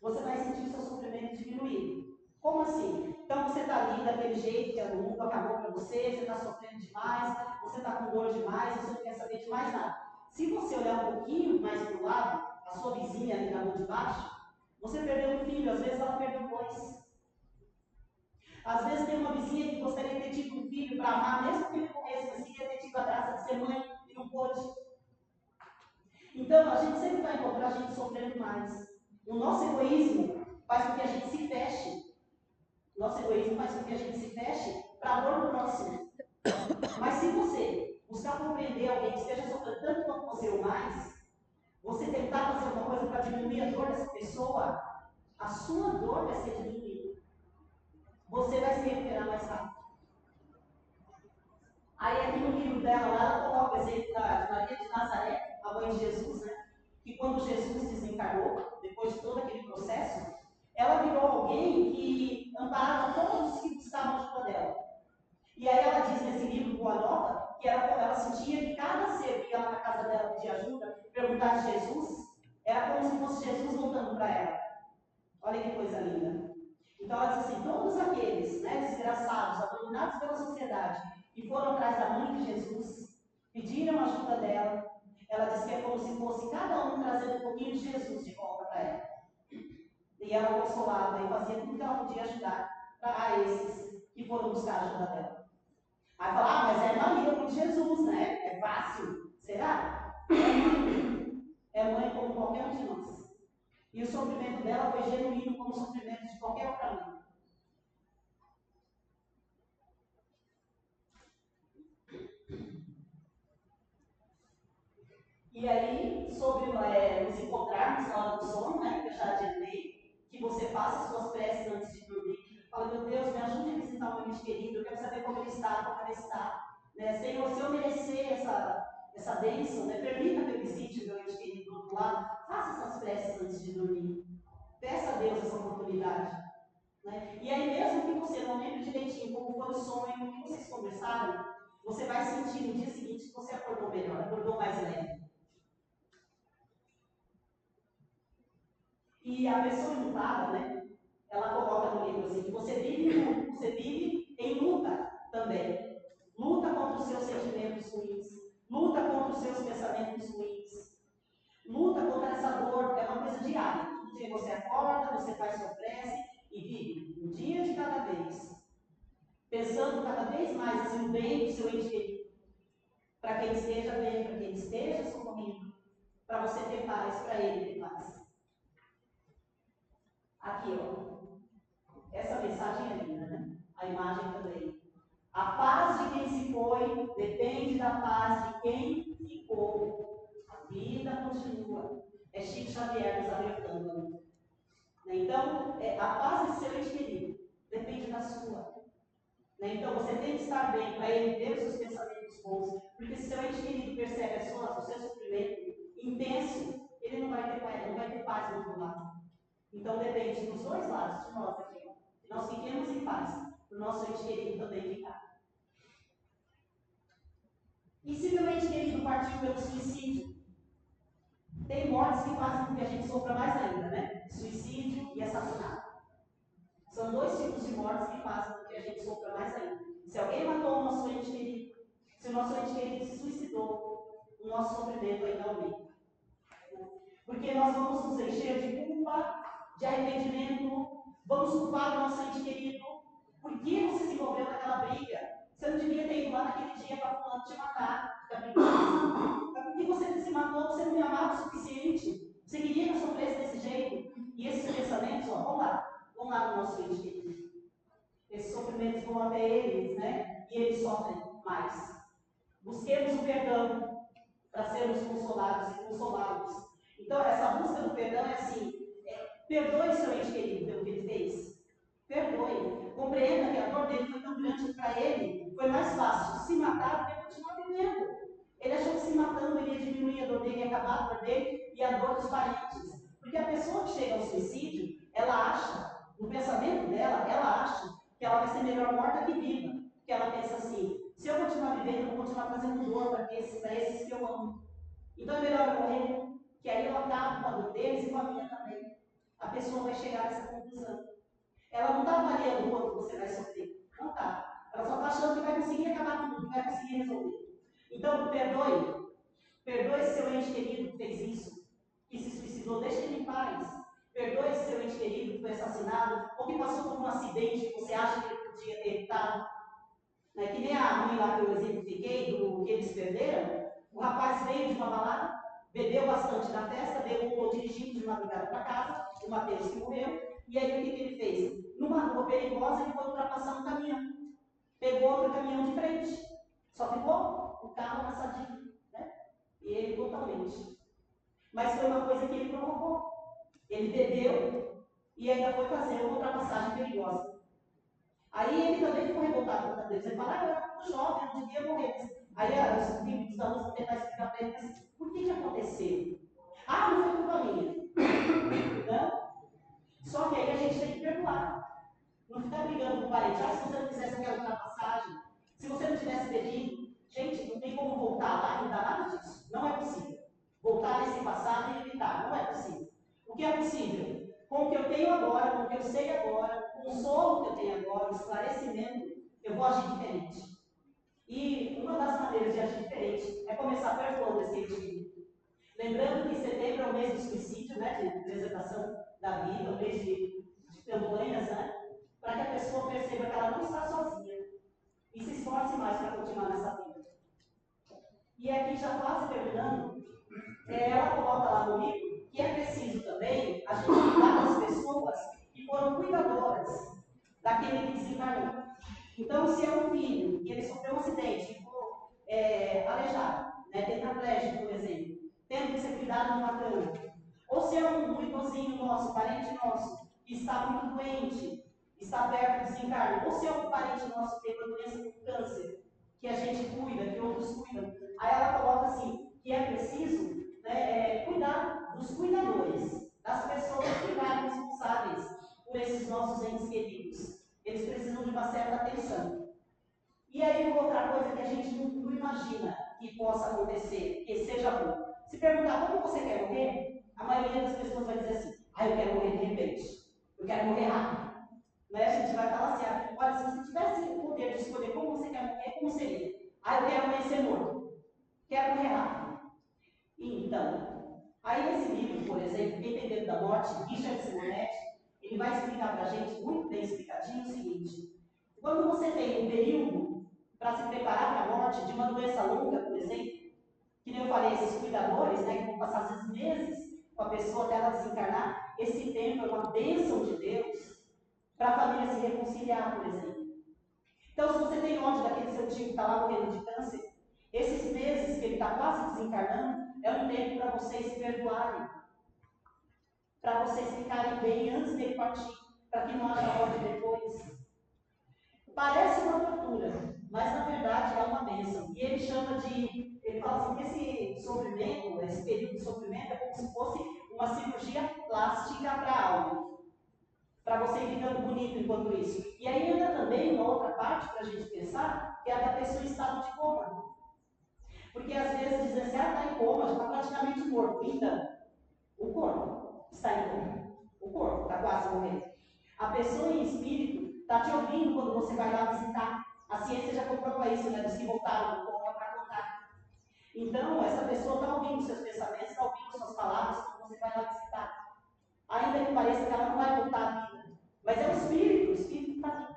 você vai sentir o seu sofrimento diminuir. Como assim? Então você está ali daquele jeito que o mundo acabou para você está sofrendo demais, você está com dor demais, você não quer saber de mais nada. Se você olhar um pouquinho mais para o lado, a sua vizinha ali na rua de baixo, você perdeu um filho, às vezes ela perdeu dois. Às vezes tem uma vizinha que gostaria de ter tido um filho para amar, mesmo que ele morresse, mas queria ter tido a graça de ser mãe e não pôde. Então a gente sempre vai encontrar a gente sofrendo mais. O nosso egoísmo faz com que a gente se feche. Nosso egoísmo faz com que a gente se feche para a dor do próximo. Mas se você buscar compreender alguém que esteja sofrendo tanto quanto você ou mais, você tentar fazer alguma coisa para diminuir a dor dessa pessoa, a sua dor vai ser diminuída. Você vai se recuperar mais rápido. Aí aqui no livro dela, lá, ela coloca o exemplo de Maria de Nazaré, a mãe de Jesus, né? Que quando Jesus desencarnou, depois de todo aquele processo, ela virou alguém que amparava todos que buscavam ajuda dela. E aí ela diz nesse livro, Boa Nova, que ela sentia que cada ser que ia lá na casa dela pedir ajuda, perguntar de Jesus, era como se fosse Jesus voltando para ela. Olha que coisa linda. Então ela diz assim, todos aqueles, né, desgraçados, abandonados pela sociedade, que foram atrás da mãe de Jesus, pediram ajuda dela, ela diz que é como se fosse cada um trazendo um pouquinho de Jesus de volta para ela. E ela consolava e fazia tudo que ela podia ajudar a esses que foram buscar a ajuda dela. Aí fala, mas é Maria com Jesus, né? É fácil. Será? É mãe como qualquer um de nós. E o sofrimento dela foi genuíno como o sofrimento de qualquer outra mãe. E aí, sobre nos encontrarmos na hora do sono, né, que eu já adiantei, que você faça suas preces antes de dormir. Fala, meu Deus, me ajude a visitar o meu ente querido, eu quero saber como ele está, como ele está. Né? Senhor, se eu merecer essa bênção, né, permita que eu visite o meu ente querido do outro lado, faça essas preces antes de dormir. Peça a Deus essa oportunidade. Né? E aí, mesmo que você não lembre direitinho como foi o sonho, o que vocês conversaram, você vai sentir no dia seguinte que você acordou melhor, acordou mais leve. E a pessoa lutada, né? Ela coloca no livro assim, que você vive em luta também. Luta contra os seus sentimentos ruins, luta contra os seus pensamentos ruins, luta contra essa dor, é uma coisa diária. Um dia você acorda, você faz sua prece e vive um dia de cada vez, pensando cada vez mais assim, no bem do seu ente querido, para que ele esteja bem, para que ele esteja socorrido, para você ter paz, para ele ter paz. Aqui, ó. Essa mensagem é linda, né? A imagem também. A paz de quem se foi depende da paz de quem ficou. A vida continua. É Chico Xavier nos alertando. Então, a paz de seu ente querido depende da sua. Então, você tem que estar bem para ele ver os seus pensamentos bons. Porque se seu ente querido percebe o seu sofrimento intenso, ele não vai ter paz do outro lado. Então, depende dos dois lados de nós aqui. Que nós fiquemos em paz, para o nosso ente querido também ficar. E se meu ente querido partiu pelo suicídio? Tem mortes que fazem com que a gente sofra mais ainda, né? Suicídio e assassinato. São dois tipos de mortes que fazem com que a gente sofra mais ainda. Se alguém matou o nosso ente querido, se o nosso ente querido se suicidou, o nosso sofrimento ainda aumenta. Porque nós vamos nos encher de culpa, de arrependimento, vamos culpar o nosso ente querido. Por que você se envolveu naquela briga? Você não devia ter ido lá naquele dia para fulano te matar. Mas por que você se matou? Você não me amava o suficiente. Você queria que eu sofresse desse jeito? E esses pensamentos, ó, vão lá no nosso ente querido. Esses sofrimentos vão até eles, né? E eles sofrem mais. Busquemos o perdão para sermos consolados e consolá-los. Então, essa busca do perdão é assim: perdoe seu ente querido pelo que ele fez. Perdoe. Compreenda que a dor dele foi tão grande que para ele foi mais fácil se matar do que continuar vivendo. Ele achou que se matando ele ia diminuir a dor dele, ia acabar a dor dele e a dor dos parentes. Porque a pessoa que chega ao suicídio, ela acha, no pensamento dela, ela acha que ela vai ser melhor morta que viva. Porque ela pensa assim: se eu continuar vivendo, eu vou continuar trazendo dor para esses que eu amo. Então é melhor eu morrer, que aí eu acabo com a dor deles e com a minha também. A pessoa vai chegar nessa conclusão. Ela não está avaliando o quanto você vai sofrer. Não está. Ela só está achando que vai conseguir acabar tudo, que vai conseguir resolver. Então, perdoe. Perdoe seu ente querido que fez isso, que se suicidou, deixe ele em paz. Perdoe seu ente querido que foi assassinado, ou que passou por um acidente que você acha que ele podia ter evitado. Né? Que nem a mãe lá que eu exemplifiquei, do que eles perderam. O rapaz veio de uma balada, bebeu bastante na festa, voltou dirigindo de madrugada para casa, o Mateus que morreu, e aí o que ele fez? Numa rua perigosa, ele foi ultrapassar um caminhão. Pegou outro caminhão de frente. Só ficou o carro amassadinho, né? E ele totalmente. Mas foi uma coisa que ele provocou. Ele bebeu e ainda foi fazer uma ultrapassagem perigosa. Aí ele também ficou revoltado contra Deus. Ele fala: eu era muito jovem, eu devia morrer. Aí os inimigos da luz vão tentar explicar para ele: mas por que aconteceu? Ah, não foi culpa minha. Não? Só que aí a gente tem que perdoar. Não ficar brigando com o parente. Ah, se você não fizesse aquela ultrapassagem, se você não tivesse bebido, gente, não tem como voltar lá e não dá nada disso. Não é possível. Voltar nesse passado e evitar. Não é possível. O que é possível? Com o que eu tenho agora, com o que eu sei agora, com o consolo que eu tenho agora, o esclarecimento, eu vou agir diferente. E uma das maneiras de agir diferente é começar perdoando esse indivíduo. Lembrando que setembro é o mês do suicídio, né, de preservação da vida, o mês de campanhas, né? Para que a pessoa perceba que ela não está sozinha e se esforce mais para continuar nessa vida. E aqui, já quase terminando, ela coloca lá no livro que é preciso também a gente cuidar das pessoas que foram cuidadoras daquele que desencarnou. Então, se é um filho e ele sofreu um acidente e ficou aleijado, né, tetraplégico, por exemplo, tendo que ser cuidado numa cama, ou se é um idosinho nosso, parente nosso, que está muito doente, está perto de desencarne, ou se é um parente nosso que tem uma doença como câncer, que a gente cuida, que outros cuidam. Aí ela coloca assim, que é preciso, né, cuidar dos cuidadores, das pessoas que ficarem responsáveis por esses nossos entes queridos. Eles precisam de uma certa atenção. E aí, outra coisa que a gente não imagina que possa acontecer, que seja bom. Se perguntar como você quer morrer, a maioria das pessoas vai dizer assim: eu quero morrer de repente, eu quero morrer rápido. Né? A gente vai falar assim: olha, se você tivesse o poder de escolher como você quer morrer, como seria? Eu quero amanhecer morto, quero morrer rápido. Então, aí nesse livro, por exemplo, Quem Tem Medo da Morte, Richard Simonetti, ele vai explicar para a gente, muito bem explicadinho, o seguinte: quando você tem um período para se preparar para a morte de uma doença longa, por exemplo, que nem eu falei, esses cuidadores, né, que vão passar às vezes meses com a pessoa até ela desencarnar, esse tempo é uma bênção de Deus para a família se reconciliar, por exemplo. Então, se você tem ódio daquele seu tio que está lá morrendo de câncer, esses meses que ele está quase desencarnando, é um tempo para vocês se perdoarem, para vocês ficarem bem antes dele partir, para que não haja ódio depois. Parece uma tortura, mas na verdade é uma bênção. E ele fala assim, que esse sofrimento, esse período de sofrimento é como se fosse uma cirurgia plástica para a alma, para você ir ficando bonito enquanto isso. E aí entra também uma outra parte para a gente pensar, que é a da pessoa em estado de coma. Porque às vezes dizem assim: está em coma, já está praticamente morto. Então, o corpo está em coma. O corpo está quase morrendo. A pessoa em espírito está te ouvindo quando você vai lá visitar. A ciência já comprova isso, né? Dos que voltaram do coma para contar. Então, essa pessoa está ouvindo seus pensamentos, está ouvindo suas palavras quando você vai lá visitar. Ainda que pareça que ela não vai voltar à vida. Mas é o espírito está ali.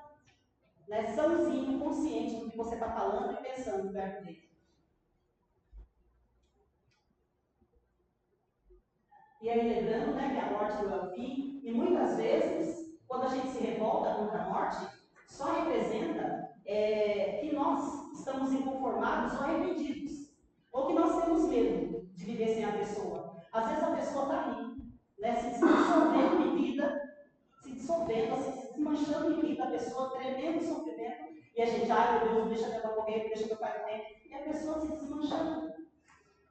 Né? Sãozinho, consciente do que você está falando e pensando perto dele. E aí, lembrando, né, que a morte não é o fim, e muitas vezes, quando a gente se revolta contra a morte, só representa que nós estamos inconformados ou arrependidos, ou que nós temos medo de viver sem a pessoa. Às vezes a pessoa sofrendo, assim, se desmanchando em vida, a pessoa tremendo sofrimento, e a gente, ai meu Deus, deixa minha mãe morrer, deixa meu pai morrer, e a pessoa se desmanchando,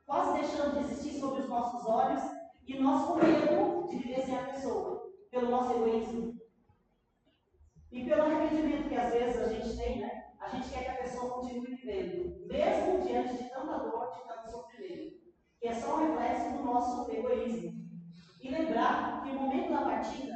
quase deixando de existir sobre os nossos olhos, e nós com medo de viver sem a pessoa, pelo nosso egoísmo. E pelo arrependimento que às vezes a gente tem, né? A gente quer que a pessoa continue vivendo, mesmo diante de tanta dor, de tanto sofrimento, que é só um reflexo do nosso egoísmo. E lembrar que o momento da partida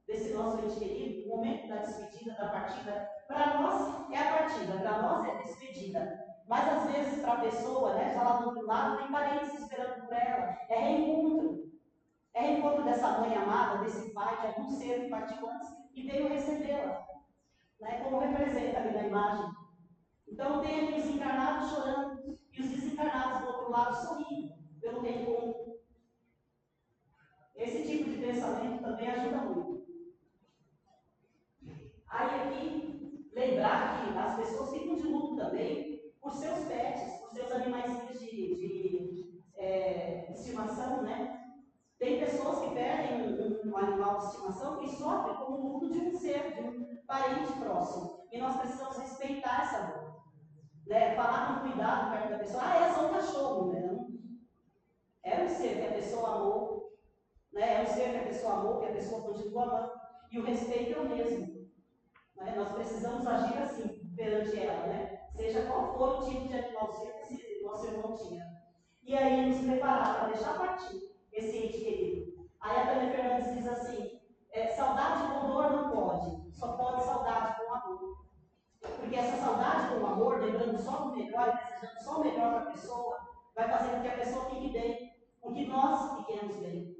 desse nosso ente querido, o momento da despedida, da partida, para nós é a partida, para nós é a despedida. Mas às vezes para a pessoa, né, já lá do outro lado, tem parentes esperando por ela, é reencontro. É reencontro dessa mãe amada, desse pai, de algum ser que partiu antes e veio recebê-la, né, como representa ali na imagem. Então tem aqui os encarnados chorando e os desencarnados do outro lado sorrindo pelo reencontro. Esse tipo de pensamento também ajuda muito. Aí aqui, lembrar que as pessoas ficam de luto também por seus pets, por seus animaizinhos de estimação, né? Tem pessoas que perdem um animal de estimação e sofrem como o luto de um ser, de um parente próximo. E nós precisamos respeitar essa dor. Né? Falar com cuidado perto da pessoa. Ah, é só um cachorro, né? Não. É um ser que a pessoa amou, né? É um ser que a pessoa amou, que a pessoa continua amando. E o respeito é o mesmo. Né? Nós precisamos agir assim perante ela, né? Seja qual for o tipo de animalzinho que esse nosso irmão tinha. E aí nos preparar para deixar partir esse ente querido. Aí a Tânia Fernandes diz assim, saudade com dor não pode, só pode saudade com amor. Porque essa saudade com amor, lembrando só do melhor e desejando só o melhor para a pessoa, vai fazer com que a pessoa fique bem, com que nós fiquemos bem.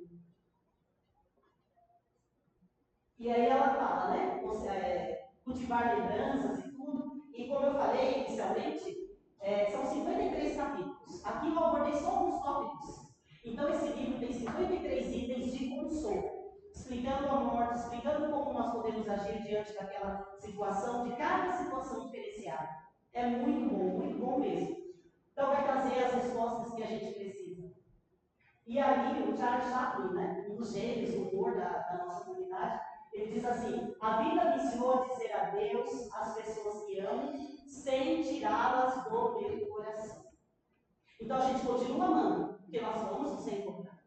E aí ela fala, né? Cultivar lembranças e tudo. E como eu falei inicialmente, são 53 capítulos. Aqui eu abordei só alguns tópicos. Então esse livro tem 53 itens de consolo, explicando a morte, explicando como nós podemos agir diante daquela situação, de cada situação diferenciada. É muito bom mesmo. Então vai trazer as respostas que a gente precisa. E ali o Charles Chaplin, né, um dos gênios, o humor da nossa comunidade, ele diz assim: a vida me ensinou a dizer adeus às pessoas que amo, sem tirá-las do meu coração. Então a gente continua amando, porque nós vamos nos encontrar.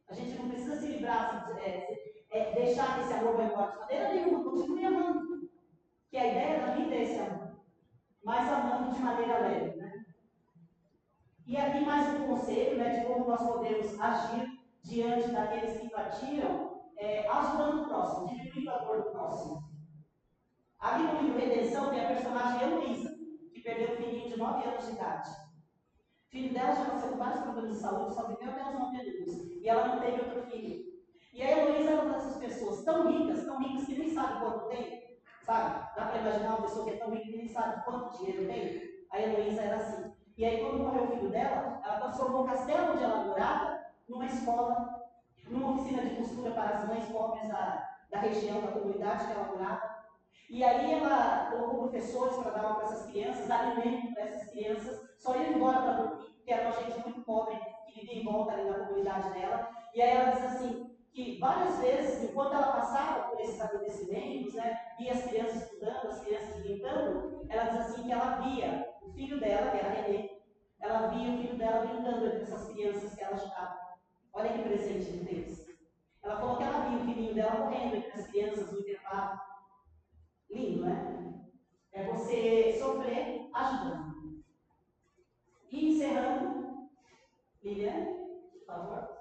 A gente não precisa se livrar, deixar que esse amor vai embora de maneira nenhuma, continue amando. Que a ideia da vida é esse amor, mas amando de maneira leve, né? E aqui mais um conselho, né, de como nós podemos agir diante daqueles que partiram, ajudando o próximo, diminuindo a dor do próximo. Ali no livro Redenção tem a personagem Heloísa, que perdeu um filhinho de 9 anos de idade. O filho dela já passou por vários problemas de saúde, só viveu até os 9 anos. E ela não teve outro filho. E a Heloísa era uma dessas pessoas tão ricas que nem sabe quanto tem. Sabe? Dá para imaginar uma pessoa que é tão rica que nem sabe quanto dinheiro tem? A Heloísa era assim. E aí, quando morreu o filho dela, ela transformou o castelo onde ela morava numa escola, numa oficina de costura para as mães pobres da região, da comunidade que ela morava. E aí ela colocou professores para dar aula para essas crianças, alimento para essas crianças, só iam embora para dormir, porque era uma gente muito pobre que vivia em volta ali na comunidade dela. E aí ela diz assim, que várias vezes, enquanto ela passava por esses acontecimentos, né, via as crianças estudando, as crianças brincando, ela diz assim que ela via o filho dela, que era Renê, ela via o filho dela brincando entre essas crianças que ela ajudava. Olha que presente de Deus. Ela falou que ela via o filhinho dela correndo entre as crianças no intervalo. Lindo, né? É você sofrer ajudando. E encerrando, Liliane, por favor.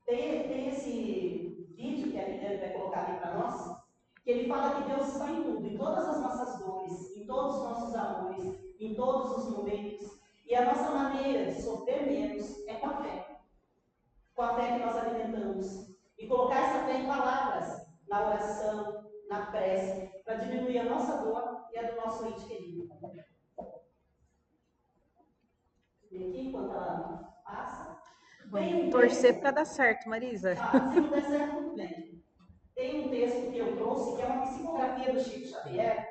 Tem esse vídeo que a Liliane vai colocar ali para nós, que ele fala que Deus está em tudo, em todas as nossas dores, em todos os nossos amores, em todos os momentos. E a nossa maneira de sofrer menos é com a fé. Com a fé que nós alimentamos. E colocar essa fé em palavras, na oração, na prece, para diminuir a nossa dor e a do nosso ente querido. E aqui, enquanto ela passa, Vamos torcer para dar certo, Marisa. Se não der certo, tudo bem. Tem um texto que eu trouxe, que é uma psicografia do Chico Xavier,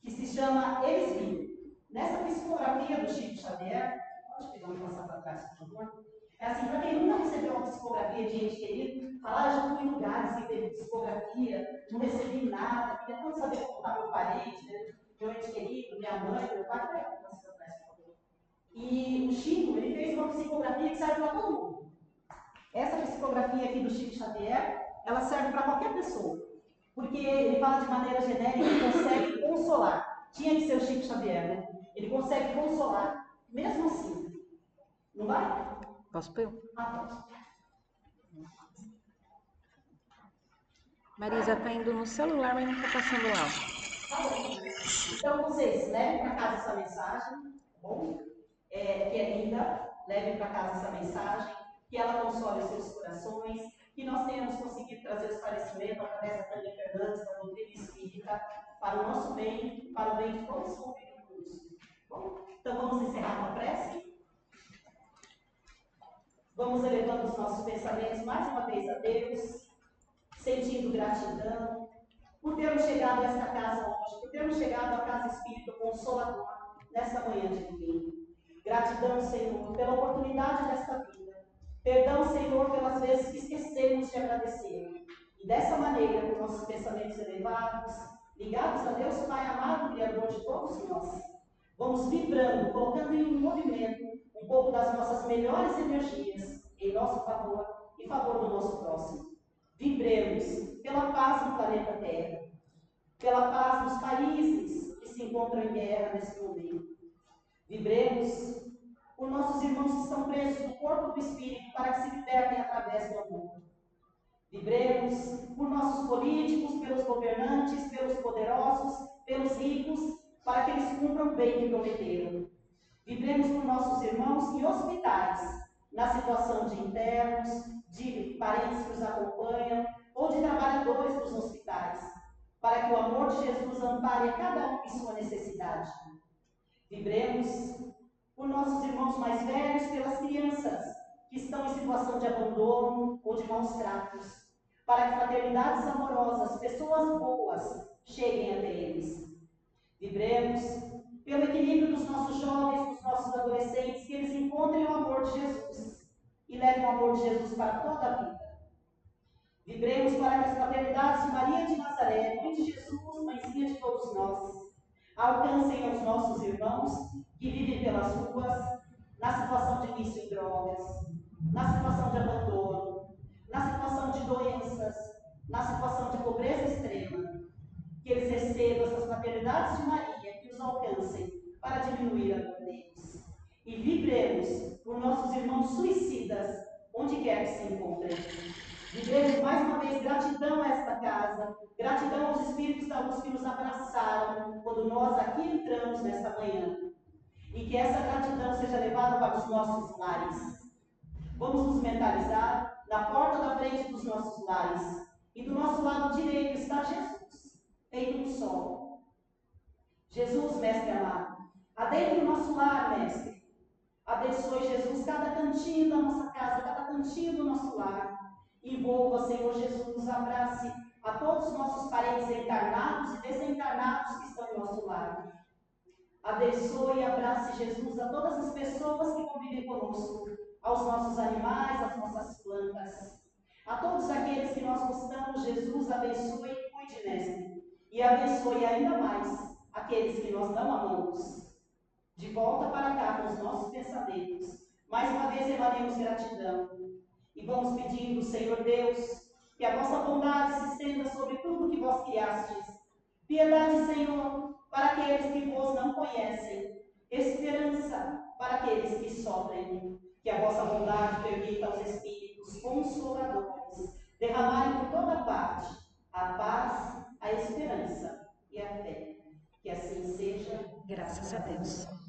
que se chama Eles Vivem. Nessa psicografia do Chico Xavier, pode pegar um passar para trás, por favor? É assim, para quem nunca recebeu uma psicografia de ente querido, Falar, eu já fui em lugares que teve psicografia, não recebi nada, queria tanto saber como está meu parente, né? Meu ente querido, minha mãe, meu pai, e o Chico, ele fez uma psicografia que serve para todo mundo. Essa psicografia aqui do Chico Xavier, ela serve para qualquer pessoa, porque ele fala de maneira genérica e consegue consolar. Tinha que ser o Chico Xavier, né? Ele consegue consolar, mesmo assim. Não vai? Posso pôr? Ah, Marisa tá indo no celular, mas não tá passando lá. tá bom. Então vocês levem para casa essa mensagem, tá bom? Que é linda, levem para casa essa mensagem, que ela console os seus corações, que nós tenhamos conseguido trazer o esclarecimento através da Tânia Fernandes, da doutrina espírita, para o nosso bem, para o bem de todos os convidados. Bom, então vamos encerrar com a prece. Vamos elevando os nossos pensamentos mais uma vez a Deus, sentindo gratidão por termos chegado a esta casa hoje, por termos chegado à casa espírita consoladora nesta manhã de domingo. Gratidão, Senhor, pela oportunidade desta vida. Perdão, Senhor, pelas vezes que esquecemos de agradecer. E dessa maneira, com nossos pensamentos elevados, ligados a Deus Pai amado, Criador de todos nós, vamos vibrando, colocando em movimento um pouco das nossas melhores energias em nosso favor e favor do nosso próximo. Vibremos pela paz no planeta Terra, pela paz nos países que se encontram em guerra nesse momento. Vibremos por nossos irmãos que estão presos no corpo do Espírito para que se libertem através do amor. Vibremos por nossos políticos, pelos governantes, pelos poderosos, pelos ricos, para que eles cumpram o bem que prometeram. Vibremos por nossos irmãos em hospitais, na situação de internos, de parentes que os acompanham, ou de trabalhadores dos hospitais, para que o amor de Jesus ampare a cada um em sua necessidade. Vibremos por nossos irmãos mais velhos, pelas crianças que estão em situação de abandono ou de maus tratos, para que fraternidades amorosas, pessoas boas, cheguem até eles. Vibremos pelo equilíbrio dos nossos jovens, dos nossos adolescentes, que eles encontrem o amor de Jesus e levem o amor de Jesus para toda a vida. Vibremos para que as fraternidades de Maria de Nazaré, Mãe de Jesus, Mãezinha de todos nós, alcancem os nossos irmãos que vivem pelas ruas, na situação de vício em drogas, na situação de abandono, na situação de doenças, na situação de pobreza extrema, que eles recebam essas fraternidades de Maria, que os alcancem para diminuir a dor deles. E vibremos por nossos irmãos suicidas, onde quer que se encontrem. Vibremos mais uma vez gratidão a esta casa, gratidão aos Espíritos da Luz que nos abraçaram quando nós aqui entramos nesta manhã. E que essa gratidão seja levada para os nossos lares. Vamos nos mentalizar na porta da frente dos nossos lares. E do nosso lado direito está Jesus, feito um sol. Jesus, Mestre amado, adentre o nosso lar, Mestre. Abençoe, Jesus, cada cantinho da nossa casa, cada cantinho do nosso lar. Envolva, Senhor Jesus, abrace a todos os nossos parentes encarnados e desencarnados que estão em nosso lar. Abençoe e abrace, Jesus, a todas as pessoas que convivem conosco, aos nossos animais, às nossas plantas. A todos aqueles que nós gostamos, Jesus, abençoe e cuide, Mestre. E abençoe ainda mais aqueles que nós não amamos. De volta para cá com os nossos pensamentos. Mais uma vez emanemos gratidão. E vamos pedindo, Senhor Deus, que a vossa bondade se estenda sobre tudo que vós criastes. Piedade, Senhor, para aqueles que vos não conhecem. Esperança para aqueles que sofrem. Que a vossa bondade permita aos Espíritos consoladores derramarem por toda parte a paz, a esperança e a fé. Que assim seja. Graças a Deus.